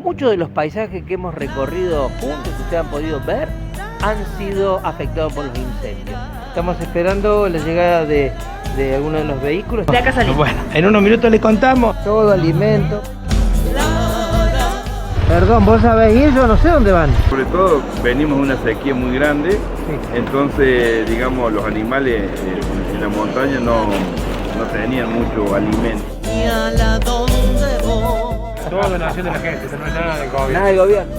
Muchos de los paisajes que hemos recorrido juntos, que ustedes han podido ver, han sido afectados por los incendios. Estamos esperando la llegada de alguno de los vehículos. De acá salimos. Bueno, en unos minutos les contamos todo alimento. Perdón, ¿vos sabés ir? Yo no sé dónde van. Sobre todo venimos de una sequía muy grande, Sí. entonces digamos los animales en la montaña no tenían mucho alimento. Toda donación de la gente, no es nada del gobierno. Nada del gobierno.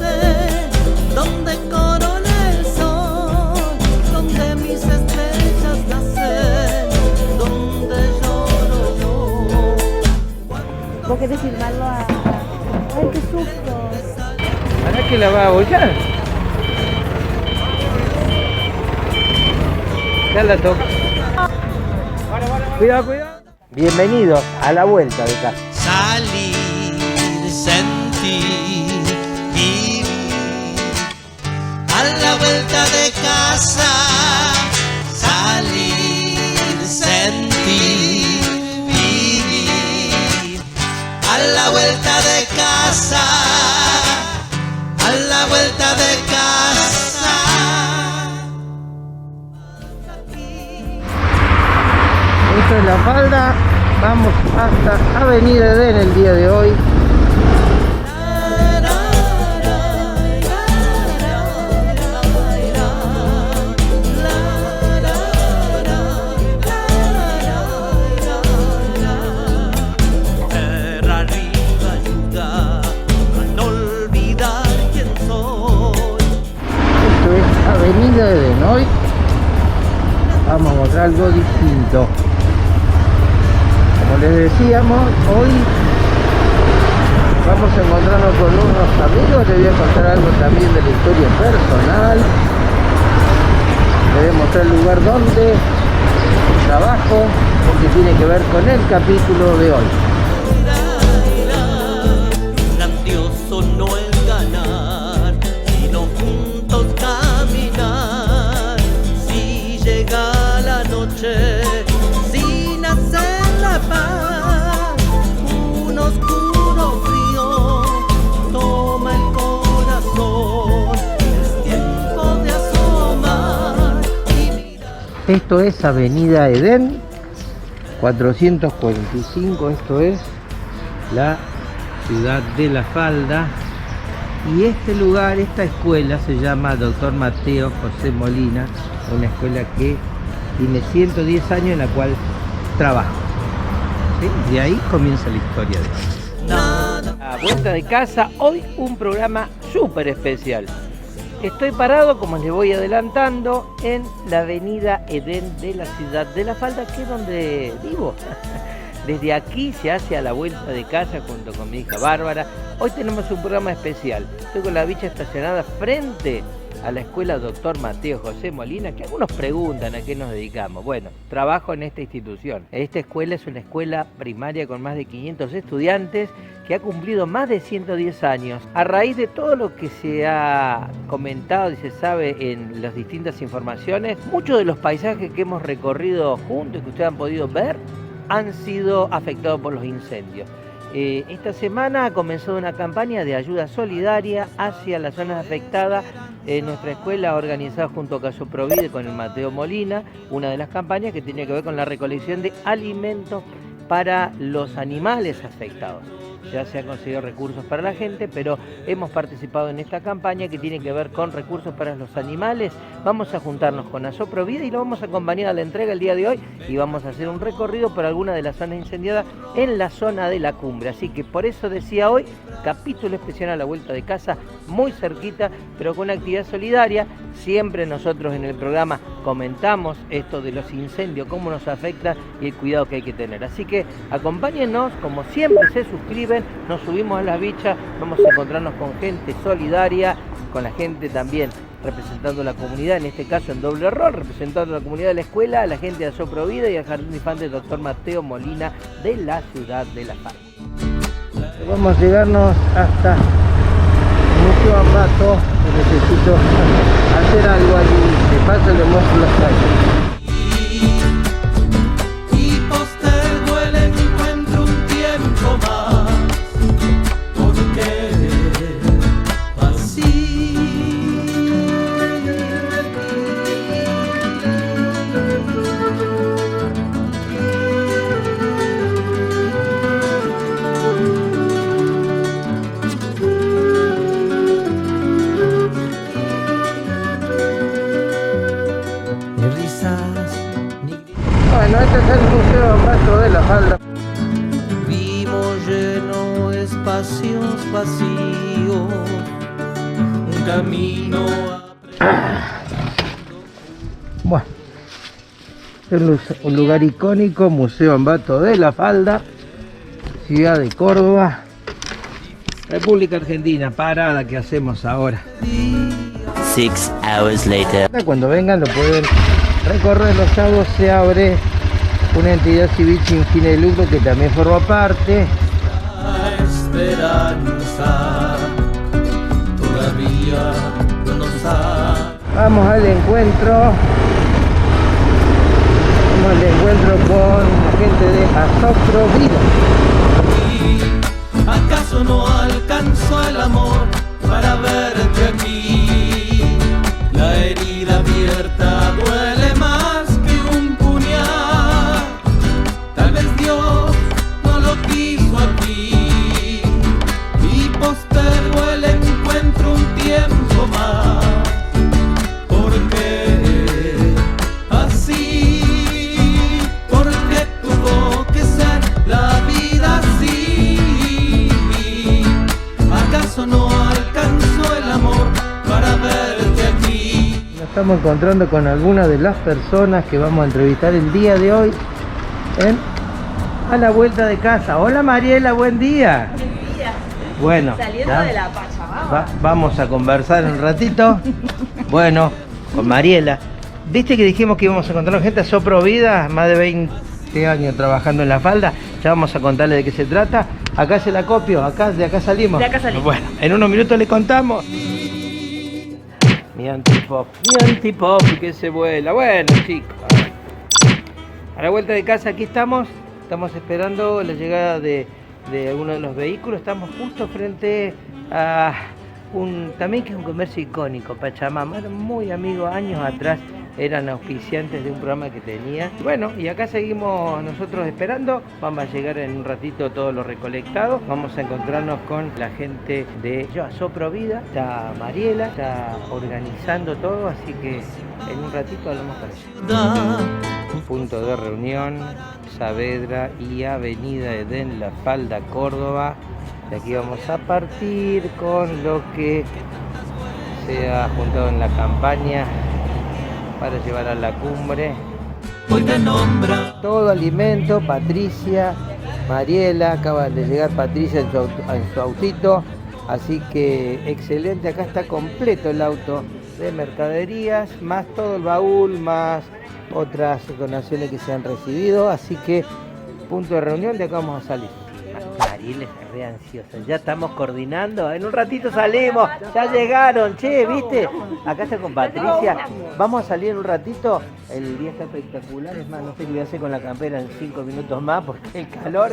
Donde corona el sol, donde mis estrellas nacen, donde lloro yo. ¿Vos querés firmarlo a...? ¡Ay, qué susto! ¿Para que la va a bollar? Ya la toca. Cuidado, cuidado. Bienvenidos a la vuelta de casa. Salir, sentir, vivir, a la vuelta de casa. Salir, sentir, vivir, a la vuelta de casa. A la vuelta de casa. Esto es La Falda. Vamos hasta Avenida Edén el día de hoy. Tierra arriba, ayuda a no olvidar quién soy. Esto es Avenida Edén. Hoy vamos a mostrar algo distinto. Como les decíamos, hoy vamos a encontrarnos con unos amigos. Les voy a contar algo también de la historia personal. Les voy a mostrar el lugar donde trabajo, porque tiene que ver con el capítulo de hoy. Grandioso no es ganar, sino juntos caminar. Si llega la noche sin hacer la paz, un oscuro frío toma el corazón. Es tiempo de asomar y mirar. Esto es Avenida Edén 445, esto es la ciudad de La Falda. Y este lugar, esta escuela se llama Dr. Mateo José Molina, una escuela que tiene 110 años en la cual trabajo. ¿Sí? De ahí comienza la historia de hoy. A vuelta de casa, hoy un programa súper especial. Estoy parado, como les voy adelantando, en la avenida Edén de la ciudad de La Falda, que es donde vivo. Desde aquí se hace a la vuelta de casa junto con mi hija Bárbara. Hoy tenemos un programa especial. Estoy con la bicha estacionada frente a la escuela Dr. Mateo José Molina, que algunos preguntan a qué nos dedicamos. Bueno, trabajo en esta institución. Esta escuela es una escuela primaria con más de 500 estudiantes que ha cumplido más de 110 años. A raíz de todo lo que se ha comentado y se sabe en las distintas informaciones, muchos de los paisajes que hemos recorrido juntos, que ustedes han podido ver, han sido afectados por los incendios. Esta semana ha comenzado una campaña de ayuda solidaria hacia las zonas afectadas. Nuestra escuela ha organizado junto a Caso Provide con el Mateo Molina una de las campañas que tiene que ver con la recolección de alimentos para los animales afectados. Ya se han conseguido recursos para la gente, pero hemos participado en esta campaña que tiene que ver con recursos para los animales. Vamos a juntarnos con Asoprovida y lo vamos a acompañar a la entrega el día de hoy y vamos a hacer un recorrido por alguna de las zonas incendiadas en la zona de la cumbre. Así que por eso decía hoy, capítulo especial a la vuelta de casa, muy cerquita, pero con una actividad solidaria. Siempre nosotros en el programa comentamos esto de los incendios, cómo nos afecta y el cuidado que hay que tener. Así que acompáñennos, como siempre se suscriben, nos subimos a las bichas, vamos a encontrarnos con gente solidaria, con la gente también representando la comunidad, en este caso en doble rol, representando la comunidad de la escuela, a la gente de Asoprovida y al Jardín de Infantes Dr. Mateo Molina de la ciudad de La Falda. Vamos a llegarnos hasta mucho rato, necesito hacer algo allí, de paso le muestro las calles. Y postergo el encuentro un tiempo más, porque vacío, un camino Bueno, es un lugar icónico, Museo Ambato de la Falda, ciudad de Córdoba, República Argentina. Parada que hacemos ahora. 6 hours later. Cuando vengan lo pueden recorrer. Los sábados se abre una entidad civil sin fin de lucro que también forma parte. Esperanza todavía no nos ha. Vamos al encuentro. Vamos al encuentro con la gente de Asoprovida. ¿Acaso no alcanzó el amor para verte aquí? La herida abierta duele más que un puñal. Tal vez Dios no lo quiso aquí y postergó el encuentro un tiempo más. Porque así, porque tuvo que ser la vida así. ¿Acaso no alcanzó el amor para verte aquí? Nos estamos encontrando con algunas de las personas que vamos a entrevistar el día de hoy en A la Vuelta de Casa. Hola Mariela, buen día. Buen día. Bueno, Saliendo ¿ya? de la Pachamama. Vamos a conversar un ratito. Bueno, con Mariela. ¿Viste que dijimos que íbamos a encontrar gente a Soprovida? Más de 20 años trabajando en la falda. Ya vamos a contarle de qué se trata. Acá se la copio, de acá salimos. De acá salimos. Bueno, en unos minutos le contamos. Mi antipop que se vuela. Bueno, chicos, a la vuelta de casa aquí estamos esperando la llegada de uno de los vehículos. Estamos justo frente a también que es un comercio icónico, Pachamama. Eran muy amigos, años atrás eran auspiciantes de un programa que tenía. Bueno, y acá seguimos nosotros esperando. Vamos a llegar en un ratito todos los recolectados. Vamos a encontrarnos con la gente de Asoprovida. Está Mariela, está organizando todo, así que en un ratito hablamos con ella. Punto de reunión, Saavedra y Avenida Edén, La Falda, Córdoba. De aquí vamos a partir con lo que se ha juntado en la campaña para llevar a la cumbre. Hoy te nombra. Todo alimento, Patricia, Mariela, acaba de llegar Patricia en su autito, así que excelente. Acá está completo el auto de mercaderías, más todo el baúl, más otras donaciones que se han recibido, así que punto de reunión, de acá vamos a salir. Mariela es re ansiosa, ya estamos coordinando, en un ratito salimos, ya llegaron, che, ¿viste? Acá está con Patricia, vamos a salir en un ratito, el día está espectacular, es más, no sé qué voy a hacer con la campera en 5 minutos más, porque el calor,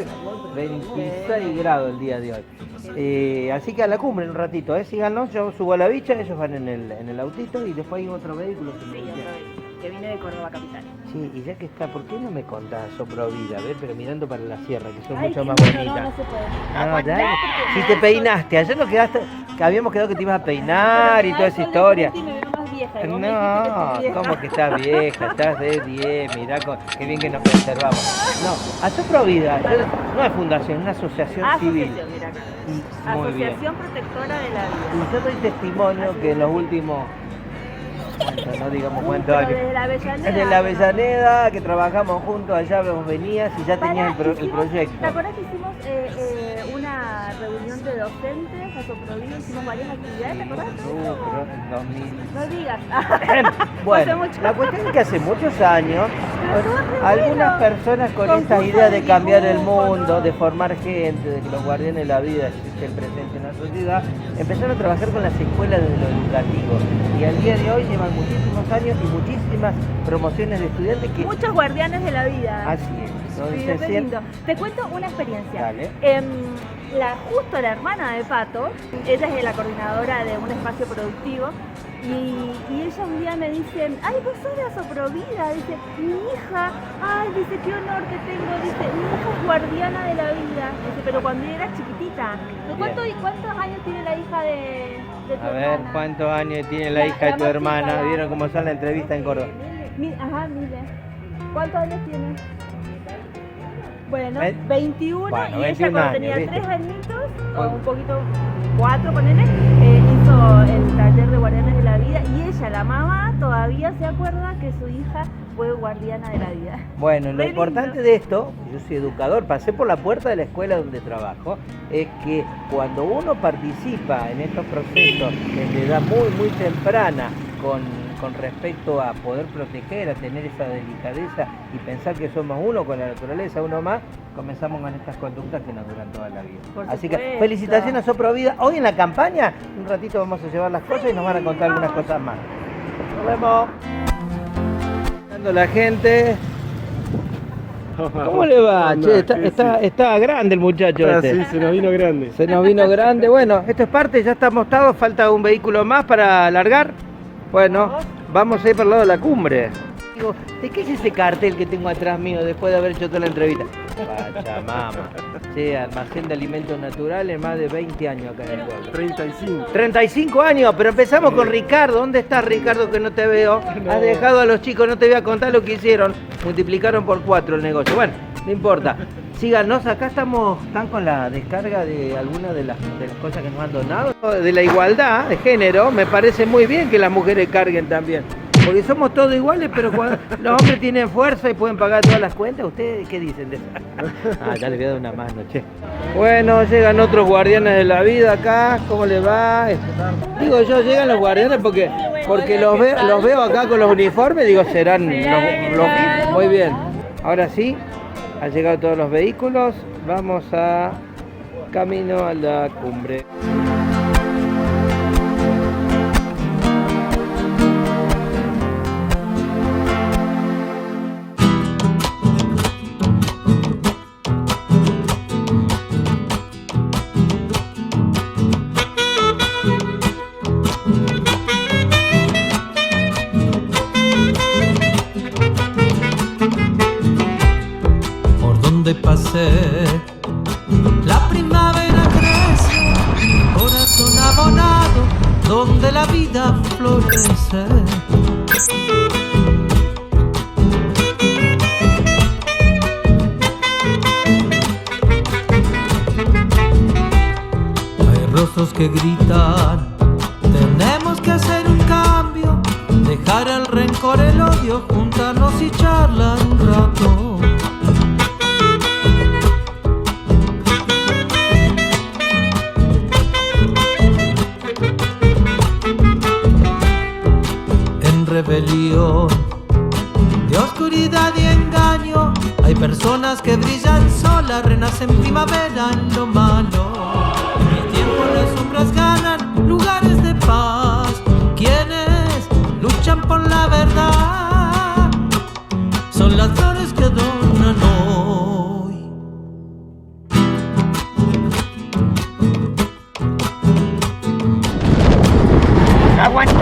26 grados el día de hoy. Así que a la cumbre en un ratito, síganos, yo subo a la bicha, ellos van en el autito y después hay otro vehículo Que viene de Córdoba capital. Sí, y ya que está, ¿por qué no me contás Soprovida? A ver, pero mirando para la sierra, que son Ay, mucho que más no, bonitas. no se puede. No, ya, si te peinaste, ayer nos quedaste, que habíamos quedado que te ibas a peinar y toda esa historia. Y me veo más vieja, y vos me dijiste que No, estás vieja. ¿cómo que estás vieja? Estás de 10, mirá qué bien que nos conservamos. No, Asoprovida no es fundación, es una asociación civil. Asociación, mira acá. Y muy bien. Asociación Protectora de la Vida. Y yo doy testimonio que en los últimos, no digamos cuántos años, Desde la Avellaneda. desde la Avellaneda, que trabajamos juntos, allá vos venías y ya tenías el Hicimos- proyecto. ¿Te acuerdas que hicimos una reunión de docentes a Soprovida? Hicimos varias actividades, ¿te acuerdas? Pero en 2000. No digas. Bueno, Hace mucho. la cuestión es que hace muchos años estuvo re algunas bueno. personas con esta Concurso idea de de cambiar el dibujo, mundo, ¿no? de formar gente, de que los guardianes de la vida estén presentes en la sociedad, empezaron a trabajar con las escuelas desde lo educativo. Y al día de hoy llevan muchísimos años y muchísimas promociones de estudiantes que... Muchos guardianes de la vida. Así es. Sí, Entonces, es re lindo. Te cuento una experiencia. Dale. Justo la hermana de Pato, ella es la coordinadora de un espacio productivo, y ella un día me dice, ay, vos sos de Asoprovida, dice, mi hija, ay, dice, qué honor que tengo, dice, mi hija es guardiana de la vida, dice, pero cuando ella era chiquitita. ¿Cuántos años tiene la hija de tu A ver, hermana? ¿cuántos años tiene la hija de tu más hermana? chica, ¿Vieron cómo son la entrevista en Córdoba? Ajá, mire. ¿Cuántos años tiene? Bueno, Ve- 21, Bueno, y 21 ella cuando años, tenía ¿viste? 3 añitos, o Fue- un poquito 4, ponele, hizo el taller de guardianes de la vida y ella, la mamá, todavía se acuerda que su hija fue guardiana de la vida. Bueno, lo Re importante lindo. de esto, yo soy educador, pasé por la puerta de la escuela donde trabajo, es que cuando uno participa en estos procesos desde edad muy temprana, con respecto a poder proteger, a tener esa delicadeza y pensar que somos uno con la naturaleza, uno más, comenzamos con estas conductas que nos duran toda la vida. Por Así que supuesto. felicitaciones a Soprovida. Hoy en la campaña, un ratito vamos a llevar las cosas y nos van a contar algunas cosas más. Nos vemos. La gente. ¿Cómo le va? No, Che, sí, está grande el muchacho este. Sí, se nos vino grande. Se nos vino grande. Bueno, esto es parte, ya estamos todos, falta un vehículo más para largar. Bueno, vamos a ir por el lado de la cumbre. Digo, ¿de qué es ese cartel que tengo atrás mío después de haber hecho toda la entrevista? Pachamama. Che, almacén de alimentos naturales, más de 20 años acá en el pueblo. 35. 35 años, pero empezamos con Ricardo. ¿Dónde estás, Ricardo, que no te veo? No. Has dejado a los chicos, no te voy a contar lo que hicieron. Multiplicaron por 4 el negocio. Bueno, no importa. Síganos, acá están con la descarga de algunas de las cosas que nos han donado. De la igualdad de género, me parece muy bien que las mujeres carguen también. Porque somos todos iguales, pero cuando los hombres tienen fuerza y pueden pagar todas las cuentas, ¿ustedes qué dicen de eso? Ah, ya les voy a dar una mano, che. Bueno, llegan otros guardianes de la vida acá, ¿cómo les va? Digo yo, llegan los guardianes porque los veo acá con los uniformes, digo, serán los... Muy bien, ahora sí, han llegado todos los vehículos, vamos a camino a la cumbre. Pasé, la primavera crece, corazón abonado, donde la vida florece. Hay rostros que gritan, tenemos que hacer un cambio, dejar el rencor, el odio, juntarnos y charlar un rato. Rebelión, de oscuridad y engaño, hay personas que brillan solas, renacen primavera en lo malo. En mi tiempo las sombras ganan lugares de paz. Quienes luchan por la verdad son las flores que adornan hoy. ¡Aguanta!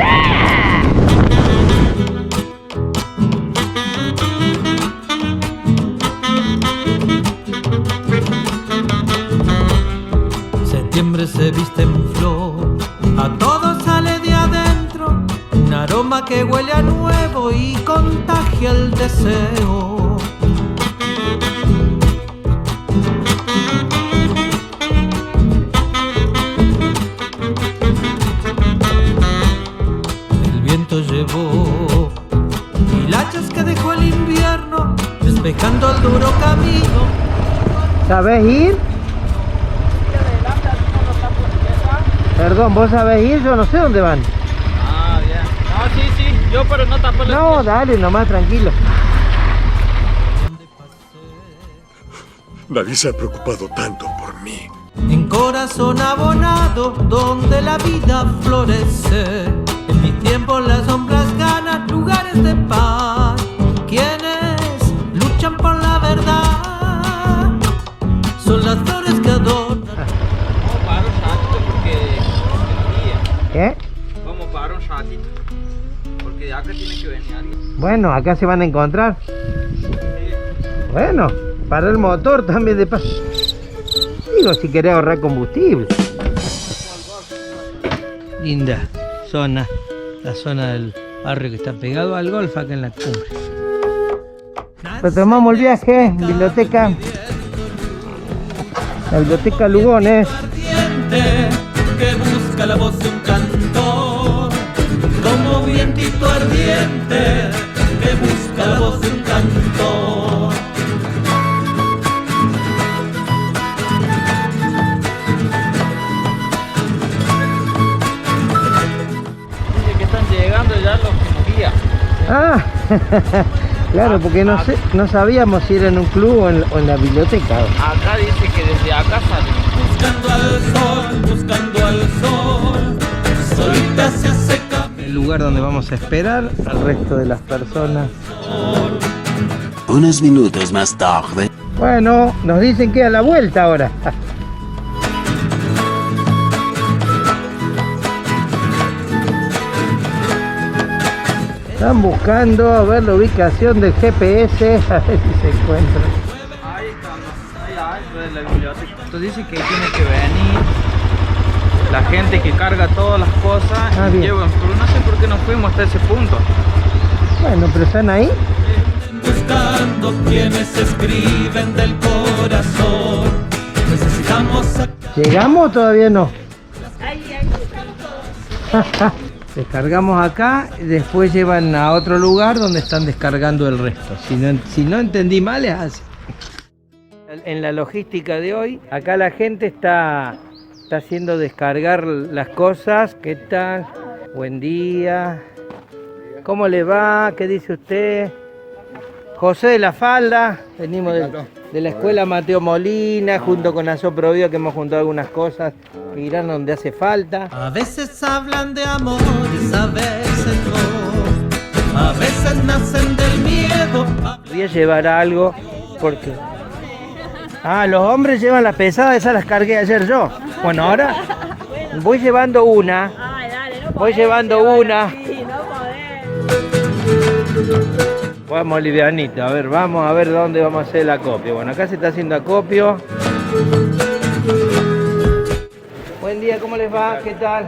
Se viste en flor, a todo sale de adentro, un aroma que huele a nuevo y contagia el deseo. El viento llevó hilachas que dejó el invierno, despejando el duro camino. ¿Sabés ir? Perdón, ¿vos sabés ir? Yo no sé dónde van. Ah, bien. No, sí, yo pero no tapo los No, dale, nomás tranquilo. Nadie se ha preocupado tanto por mí. En corazón abonado, donde la vida florece. En mi tiempo las sombras ganan lugares de paz. Quienes luchan por la verdad son las flores que adornan. Vamos a parar un ratito porque ¿Qué? vamos a parar un ratito porque de acá tiene que venir alguien. Bueno, acá se van a encontrar. Bueno, para el motor también de paso. Digo, si querés ahorrar combustible. Linda zona, la zona del barrio que está pegado al golf acá en la cumbre. Retomamos el viaje, biblioteca. La biblioteca Lugones. que busca la voz de un cantor, como vientito ardiente que busca la voz de un cantor. Dice que están llegando ya los que nos guían. Ah, claro, porque no sabíamos si era en un club o en la biblioteca. Acá dice que desde acá salen. Buscando al sol, solita se hace camino. El lugar donde vamos a esperar al resto de las personas. Unos minutos más tarde. Bueno, nos dicen que a la vuelta ahora. Están buscando a ver la ubicación del GPS, a ver si se encuentra. Ahí están, ahí de la biblioteca. Entonces dice que tiene que venir la gente que carga todas las cosas y bien. llevan, pero no sé por qué no fuimos hasta ese punto. Bueno, pero están ahí. Buscando quienes escriben del corazón. Necesitamos ¿Llegamos o todavía no? Ahí estamos todos. Descargamos acá, después llevan a otro lugar donde están descargando el resto. Si no entendí mal es así. En la logística de hoy, acá la gente está haciendo descargar las cosas. ¿Qué tal? Buen día. ¿Cómo le va? ¿Qué dice usted? José de la Falda, venimos de la escuela Mateo Molina, junto con Asoprovida, que hemos juntado algunas cosas que irán donde hace falta. A veces hablan de amores, a veces no. A veces nacen del miedo. Voy a llevar algo porque... Ah, los hombres llevan las pesadas, esas las cargué ayer yo. Bueno, ahora voy llevando una. Ay, dale, no Voy podés llevando llevar una. así, no podés. Vamos livianito, a ver, vamos a ver dónde vamos a hacer el acopio. Bueno, acá se está haciendo acopio. Buen día, ¿cómo les va? ¿Qué tal?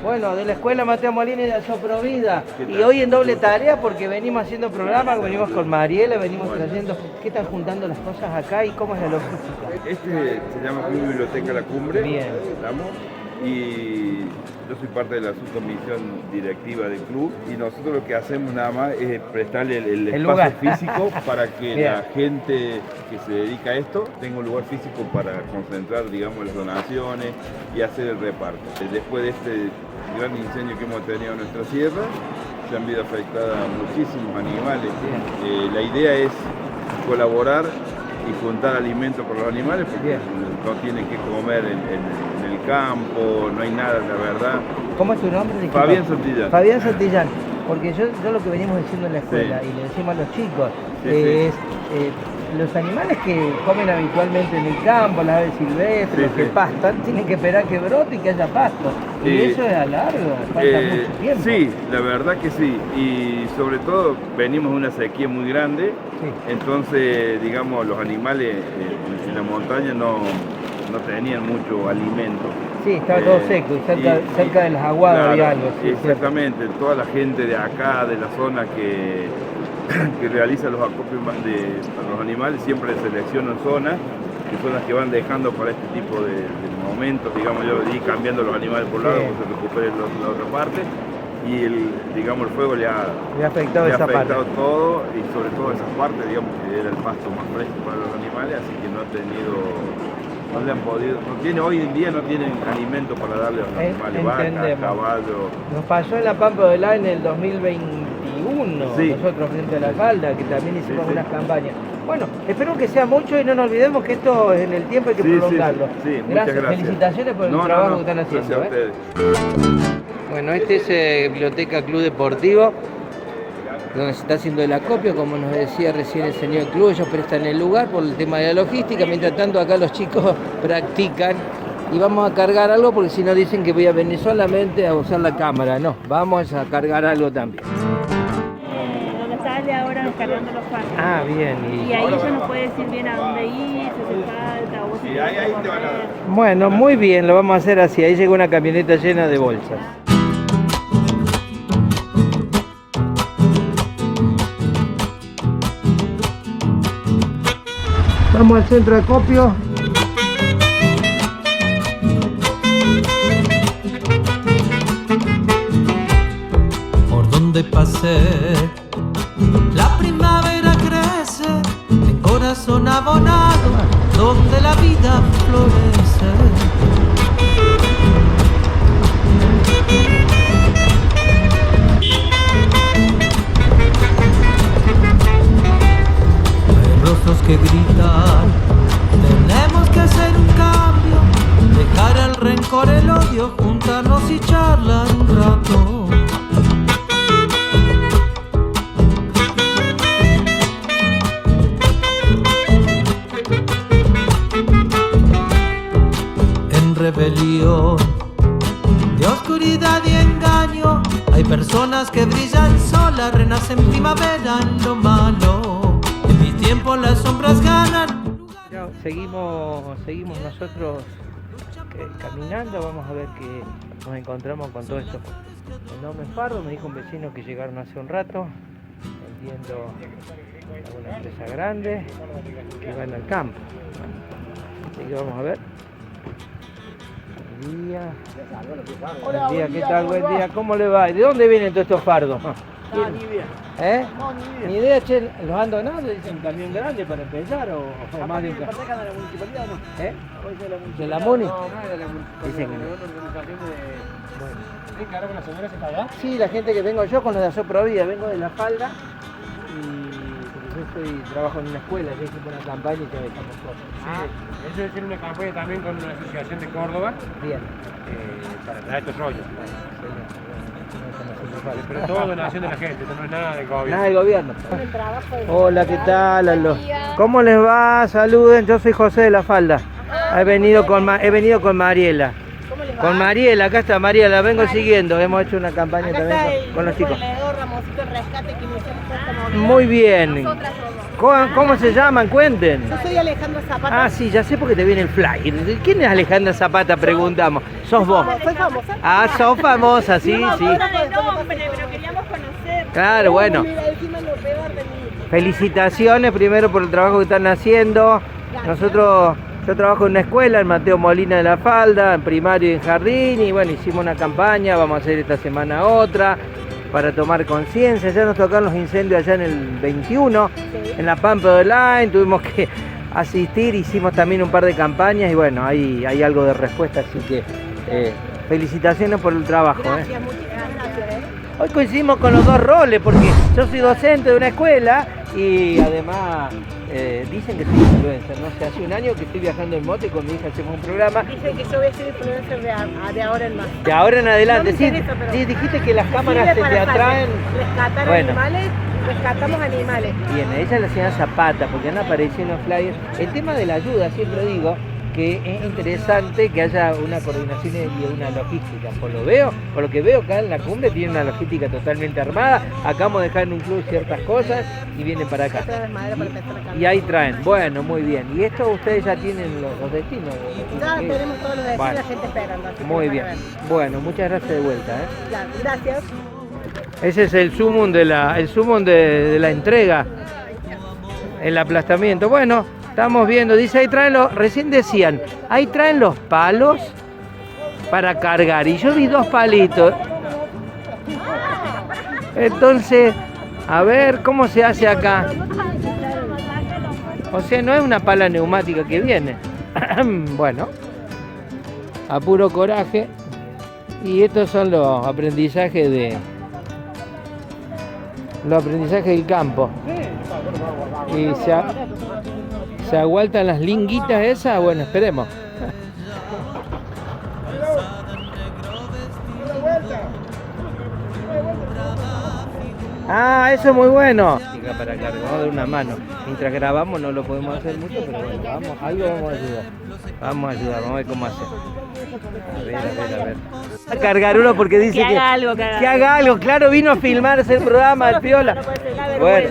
Bueno, de la escuela Mateo Molina y de Asoprovida. Y hoy en doble tarea porque venimos haciendo programa, venimos con Mariela, venimos trayendo... ¿Qué están juntando las cosas acá y cómo es la logística? Este se llama Club Biblioteca La Cumbre. Bien. Estamos. Y yo soy parte de la subcomisión directiva del club y nosotros lo que hacemos nada más es prestarle el espacio lugar. físico para que Bien. la gente que se dedica a esto tenga un lugar físico para concentrar, digamos, las donaciones y hacer el reparto. Después de este gran incendio que hemos tenido en nuestra sierra, se han visto afectadas muchísimos animales. La idea es colaborar y juntar alimentos para los animales porque no tienen que comer en el campo, no hay nada, la verdad. ¿Cómo es tu nombre? Disculpa. Fabián Santillán. Fabián Santillán, porque yo lo que venimos diciendo en la escuela y le decimos a los chicos es los animales que comen habitualmente en el campo, las aves silvestres, los que pastan, tienen que esperar que brote y que haya pasto. Y eso es a largo, falta mucho tiempo. Sí, la verdad que sí. Y sobre todo venimos de una sequía muy grande, entonces digamos los animales en la montaña no tenían mucho alimento. Sí, estaba todo seco, y cerca de las aguadas claro, había algo. Sí, exactamente, toda la gente de acá, de la zona que realiza los acopios para los animales, siempre seleccionan zonas, que son las que van dejando para este tipo de momentos, digamos, yo ir cambiando los animales por un lado, que se recuperen la otra parte, y el fuego le ha afectado esa parte. todo, y sobre todo esa parte, digamos, que era el pasto más fresco para los animales, así que no le han podido, hoy en día no tienen alimento para darle a los animales, vacas, caballos. Nos pasó en la Pampa del A en el 2021, nosotros frente a la Falda, que también hicimos unas campañas. Bueno, espero que sea mucho y no nos olvidemos que esto en el tiempo hay que prolongarlo. Sí, gracias. Muchas gracias. Felicitaciones por el trabajo que están haciendo. Gracias a ustedes. Bueno, este es Biblioteca Club Deportivo, donde se está haciendo el acopio, como nos decía recién el señor Club, ellos prestan el lugar por el tema de la logística, mientras tanto acá los chicos practican y vamos a cargar algo porque si no dicen que voy a venir solamente a usar la cámara, no, vamos a cargar algo también. Donde sale ahora descargando los panes. Ah, bien. Y ahí ya nos puede decir bien a dónde ir, si hace falta, o vos si ahí te van a dar. Bueno, muy bien, lo vamos a hacer así, ahí llega una camioneta llena de bolsas. Vamos al centro de acopio. de paseo. La primavera crece en corazón abonado, donde la vida florece. Hay rostros que gritan, tenemos que hacer un cambio, dejar el rencor, el odio, juntarnos y charlar un rato. En rebelión de oscuridad y engaño, hay personas que brillan solas, renacen primavera en lo malo. En mi tiempo las sombras ganan. Seguimos nosotros caminando, vamos a ver que nos encontramos con todo esto enorme fardo. Me dijo un vecino que llegaron hace un rato, vendiendo a una empresa grande que van al campo. Así que vamos a ver. Buen día. Buen día, ¿qué tal? Buen día, ¿cómo le va? ¿De dónde vienen todos estos fardos? No, ni idea. ¿Eh? No, ni idea. Ni idea, che, ¿los han donado? ¿Dicen un camión grande para empezar o más de un camión? ¿Pertenecen a la municipalidad o no? ¿Eh? ¿O es de la municipalidad? ¿De la MUNI? No, no es de la municipalidad. Dicen que no. Es una organización de... Bueno. ¿Tienen que hablar con la señora que está allá? Sí, la gente que vengo yo con los de Asoprovida, vengo de La Falda y porque yo trabajo en una escuela, ya hicimos una campaña y ya estamos cosas. Sí, eso es una campaña también con una asociación de Córdoba Bien. para traer estos rollos. Pero todo donación de la gente, no es nada del gobierno. Nada del gobierno. Hola, ¿qué tal? ¿Cómo les va? Saluden, yo soy José de La Falda. He venido con Mariela. Con Mariela, acá está Mariela, vengo siguiendo. Hemos hecho una campaña Acá también está con los chicos. Ramosito el Rescate que iniciamos esta movida. Muy bien. Nosotras somos. ¿Cómo se llaman? Cuenten. Yo soy Alejandra Zapata. Ah, sí, ya sé porque te viene el flyer. ¿Quién es Alejandra Zapata? Preguntamos. ¿Sos vos? Soy famosa. Ah, sos famosa, sí, sí. Pero queríamos conocer. Claro, bueno. Mira, encima lo peor de mí. Felicitaciones primero por el trabajo que están haciendo. Yo trabajo en una escuela, en Mateo Molina de La Falda, en primario y en jardín, y bueno, hicimos una campaña, vamos a hacer esta semana otra, para tomar conciencia. Ya nos tocaron los incendios allá en el 21, en la Pampa de Line, tuvimos que asistir, hicimos también un par de campañas, y bueno, hay algo de respuesta, así que felicitaciones por el trabajo. Gracias, muchísimas gracias. Hoy coincidimos con los dos roles, porque yo soy docente de una escuela, y además dicen que soy influencer, no sé, hace un año que estoy viajando en moto y con mi hija hacemos un programa. Dicen que yo voy a ser influencer de ahora en más. De ahora en adelante, No me sí, interesa, pero sí, dijiste que las cámaras sirve te para atraen. rescatar Bueno. animales, rescatamos animales. Bien, ella es la señora Zapata, porque han aparecido en los flyers. El tema de la ayuda, siempre digo que es interesante que haya una coordinación y una logística. Por lo que veo acá en la cumbre tiene una logística totalmente armada. Acabamos de dejar en un club ciertas cosas y vienen para acá. Y ahí traen. Bueno, muy bien. Y esto ustedes ya tienen los destinos. Ya tenemos todos los destinos, Vale. la gente esperando. así que Muy van a bien. ver. Bueno, muchas gracias de vuelta. Ya, gracias. Ese es el sumum de la entrega, el aplastamiento. Bueno, estamos viendo, dice ahí traen recién decían, ahí traen los palos para cargar, y yo vi 2 palitos. Entonces, a ver cómo se hace acá. O sea, no es una pala neumática que viene. Bueno, a puro coraje. Y estos son los aprendizajes del campo. Y se aguantan las linguitas esas, bueno, esperemos. Ah, eso es muy bueno. Para cargar, vamos a dar una mano. Mientras grabamos no lo podemos hacer mucho, pero bueno, algo vamos a ayudar. Vamos a ver cómo hacer. A ver. A cargar uno porque dice que haga algo, claro, vino a filmarse el programa del Piola. Bueno,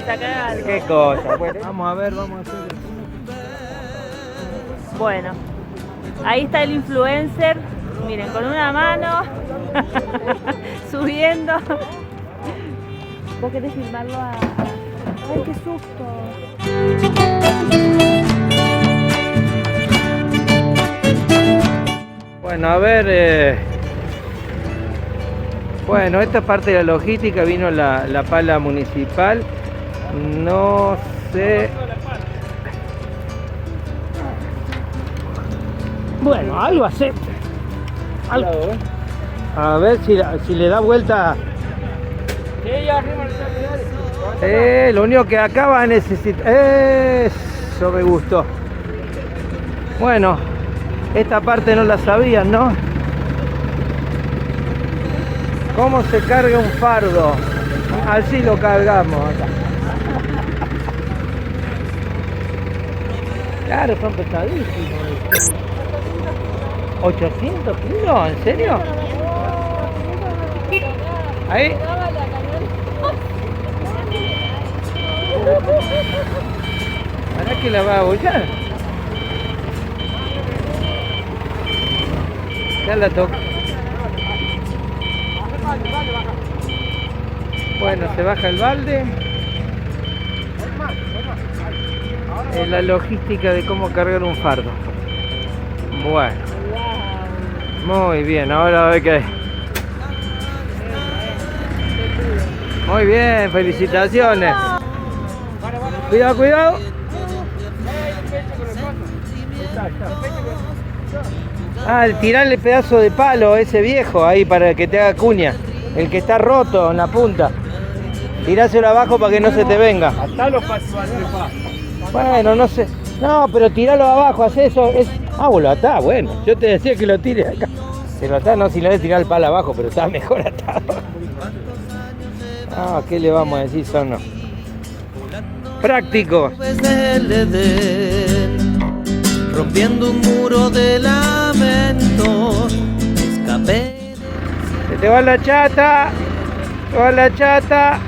qué cosa. Bueno, vamos a hacer. Bueno, ahí está el influencer, miren, con una mano, subiendo. ¿Vos querés filmarlo a...? ¡Ay, qué susto! Bueno, a ver, Bueno, esta parte de la logística, vino la pala municipal. No sé. Bueno, algo hace. A ver si le da vuelta. Lo único que acá va a necesitar. Eso me gustó. Bueno, esta parte no la sabían, ¿no? ¿Cómo se carga un fardo? Así lo cargamos acá. Claro, son pesadísimos. 800 kilos, ¿en serio? Ahí. ¿Para que la va a bollar? Ya la toco. Bueno, se baja el balde. Es la logística de cómo cargar un fardo. Bueno. Muy bien, ahora a ver qué hay. Muy bien, felicitaciones. Cuidado, cuidado. El tirarle pedazo de palo a ese viejo ahí para que te haga cuña. El que está roto en la punta. Tiráselo abajo para que no se te venga. Bueno, no sé. No, pero tiralo abajo, hace eso. Vos lo atás, bueno. Yo te decía que lo tires acá. Si lo atás, no, si le voy a tirar el palo abajo, pero está mejor atado. ¿Qué le vamos a decir? Son prácticos. Rompiendo un muro de lamento, escapé. Se te va la chata. Se va la chata.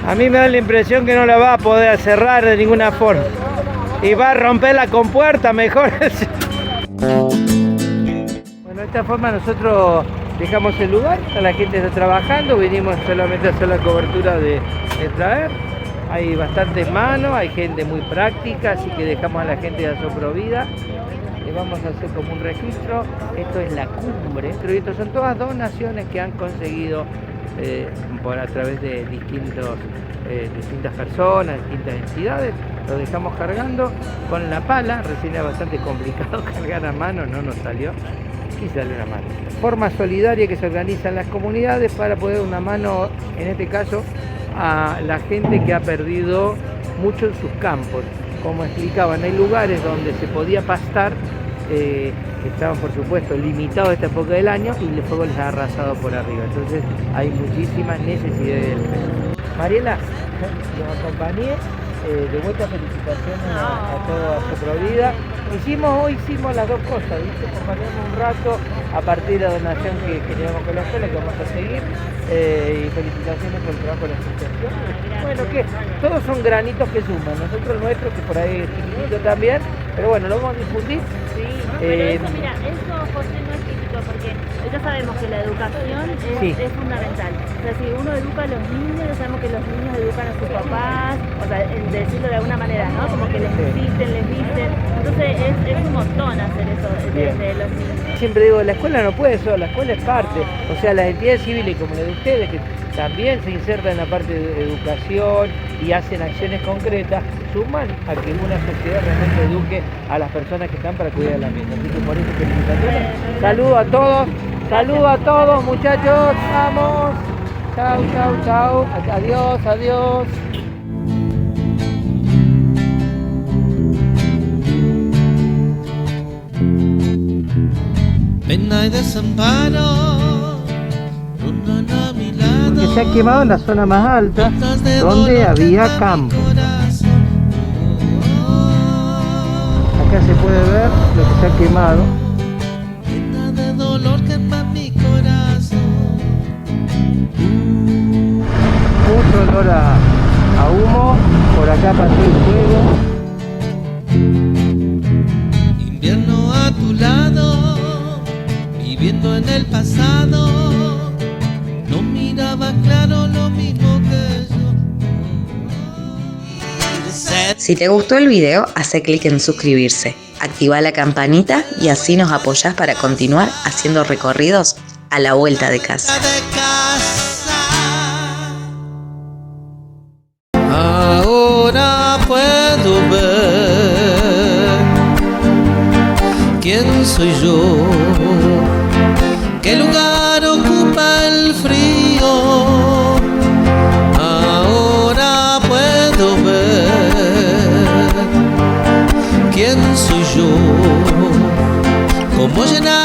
A mí me da la impresión que no la va a poder cerrar de ninguna forma. Y va a romper la compuerta mejor. Bueno, de esta forma nosotros dejamos el lugar, la gente está trabajando, vinimos solamente a hacer la cobertura de traer. Hay bastantes manos, hay gente muy práctica, así que dejamos a la gente de Asoprovida. Y vamos a hacer como un registro. Esto es la cumbre, pero estos son todas donaciones que han conseguido a través de distintas personas, distintas entidades. Lo dejamos cargando con la pala. Recién era bastante complicado cargar a mano, no nos salió. Aquí sale una mano. Forma solidaria que se organizan las comunidades para poder dar una mano, en este caso, a la gente que ha perdido mucho en sus campos. Como explicaban, hay lugares donde se podía pastar, que estaban por supuesto limitados a esta época del año y el fuego les ha arrasado por arriba. Entonces hay muchísimas necesidades del peso. Mariela, los acompañé. De vuelta, felicitaciones a toda Asoprovida. Hoy hicimos las dos cosas, ¿viste? Acompañamos un rato a partir de la donación que llevamos con la escuela, que vamos a seguir. Y felicitaciones por el trabajo de la asociación. Bueno, que todos son granitos que suman. Nosotros el nuestro, que por ahí es chiquitito también, pero bueno, lo vamos a difundir. Sí, pero eso, mira, eso, José, no es típico, porque ya sabemos que la educación es fundamental. O sea, si uno educa a los niños, ya sabemos que los niños educan a sus papás, o sea, decirlo de alguna manera, ¿no? Como que les insisten, les dicen. Entonces es un montón hacer eso desde los niños. Siempre digo, la escuela no puede solo, la escuela es parte. O sea, las entidades civiles como la de ustedes, que también se insertan en la parte de educación y hacen acciones concretas, suman a que una sociedad realmente eduque a las personas que están para cuidar de la misma. Así que por eso felicitaciones. Saludos a todos muchachos, vamos. Chau, chau, chau. Adiós, adiós. Pena y desamparo rondan a mi lado. Porque se ha quemado en la zona más alta, donde había campo. Acá se puede ver lo que se ha quemado. Pena de dolor quema mi corazón. Mucho olor a humo. Por acá pasó el fuego. Invierno a tu lado, viviendo en el pasado, no miraba claro lo mismo que yo. Si te gustó el video, hace clic en suscribirse. Activa la campanita y así nos apoyás para continuar haciendo recorridos a la vuelta de casa. Ahora puedo ver quién soy yo, qué lugar ocupa el frío. Ahora puedo ver quién soy yo, cómo llenar